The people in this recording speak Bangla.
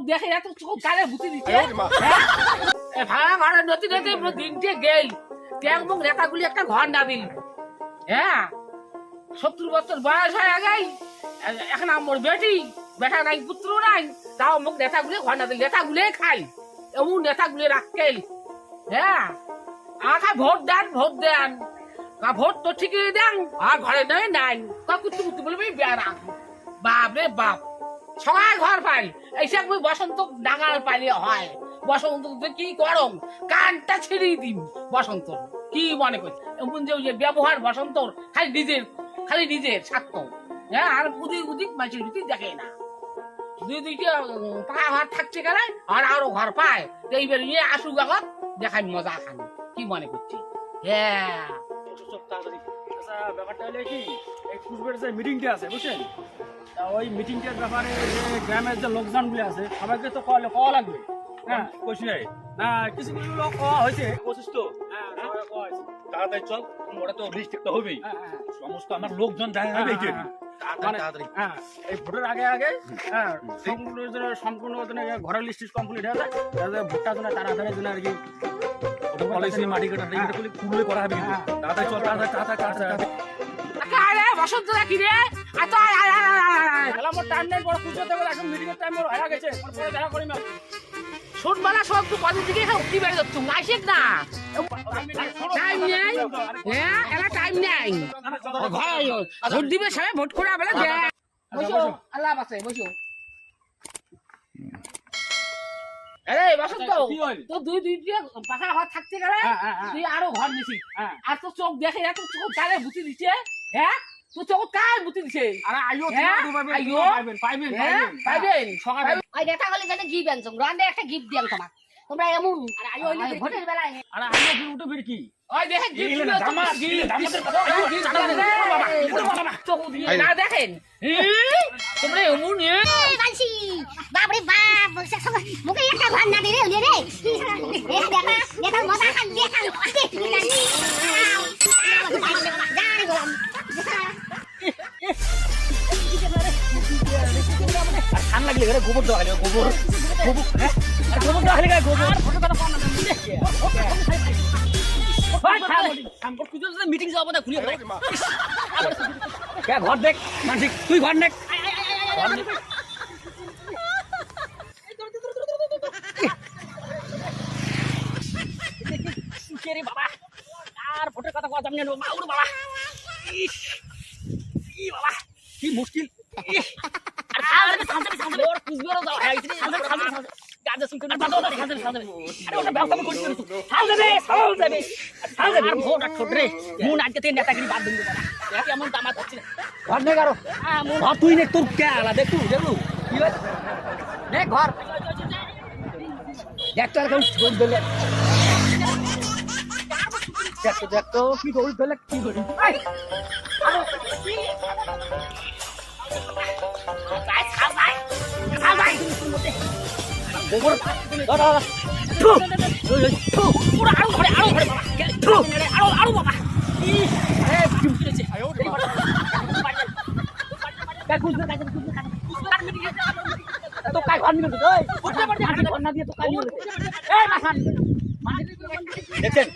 দেখে এত চোখ কালে ভুতি দিচ্ছে ভাড়া ঘরে নতুন নতুন দিনকে গেল ট্যাং মুখ রেখাগুলি একটা ঘর না দিল হ্যাঁ 70 বছর বয়স হয়ে গেই এখন আমার বেটা নাই পুত্র নাই তাও মুখ নেতাগুলি ঘর না দিল নেতাগুলি খাই এমন নেতাগুলি রাখেল হ্যাঁ আমাকে ভোট দেন ভোট তো ঠিকই দেন আর ঘরে নয় নাই কুত্তু কুত্তু বলবি বেড়া বাপ রে বাপ সবাই ঘর পাই এইসব বসন্ত ডাঙাল পাইলে হয় বসন্ত কি গরম কানটা ছিঁড়িয়ে দিন বসন্ত কি মনে করছে এমন যে ব্যবহার বসন্ত খালি নিজের স্বার্থ হ্যাঁ আর উদিক মাঝে ভিতরে দেখে না দুইটা পাকা ঘর থাকছে গেলে আর আরো ঘর পায় এইবার নিয়ে আসু জগৎ দেখাই মজা খান কি মনে করছি হ্যাঁ ব্যাপারটা হলে কি এই কুচবিহারের যে মিটিংটা আছে বুঝছেন ওই মিটিংটার ব্যাপারে যে গ্রামের যে লোকজনগুলো আছে সবাইকে তো কওয়া লাগবে হ্যাঁ কইছি না কিছু কিছু লোক কওয়া হয়েছে কোশিস তো হ্যাঁ কওয়া হয়েছে তাড়াতাড়ি চল ওটা তো লিস্ট একটা হবেই সমস্ত আমার লোকজন দেখা হবে তাড়াতাড়ি হ্যাঁ এই ভোটের আগে হ্যাঁ সম্পূর্ণ ঘরের লিস্ট কমপ্লিট হয়ে যায় ভোটটা জন্য তাড়াতাড়ি জন্য আর কি পলিসি মাটি কাটা খুলে করা হবে তাড়াতাড়ি চল তাড়াতাড়ি বসন্ত রাখি রে আমার টাইম নেই বড় পুজো দেবো এখন মিটিং এর টাইম হয়ে গেছে পরে দেখা করি না ছোটবেলা সব তো কদিন থেকে উঠি বেড়ে যাচ্ছ আসিস না টাইম নেই হ্যাঁ এলা টাইম নেই ভোট দিবে সবাই ভোট করে বেলা বসো আল্লাহ বাসে বসো আরে বসন্ত তো দুই পাকা ঘর থাকতে গেলে তুই আরো ঘর নিছিস আর তো চোখ দেখে এত চোখ কালে বুঝি দিচ্ছে হ্যাঁ তো চোখ কাল বুঝি দিচ্ছে আরে আইও পাইবেন সকালে ওই দেখা গেলে যেন গিফট আনছো রান্দে একটা গিফট দিয়াম তোমাক তোমরা এমন আরে আইও হইলে ভোটের বেলায় আরে আইও কি উঠে বের কি ওই দেখেন গিফট না দেখেন তোমরা এমন বানছি বাপ রে বাপ মুখে একটা ভান না দিলে হইলে রে দেখা মজা খান দেখা জানি গোলাম ঠান লাগলে ঘরে গোবর দেওয়া হলে গোবর দেওয়া হলে গোবর মিটিং যাবো না খুলে ঘর দেখ মানসিক তুই ঘর দেখ বাবা আর ভোটের কথা কথা জানি বাবা বাবা কি মুশকিল তুই নে তোর কে আলা দেখু দেখু দেখ ঘর দেখতো দেখতো কি দৌড় দিলে কি করি দেখছেন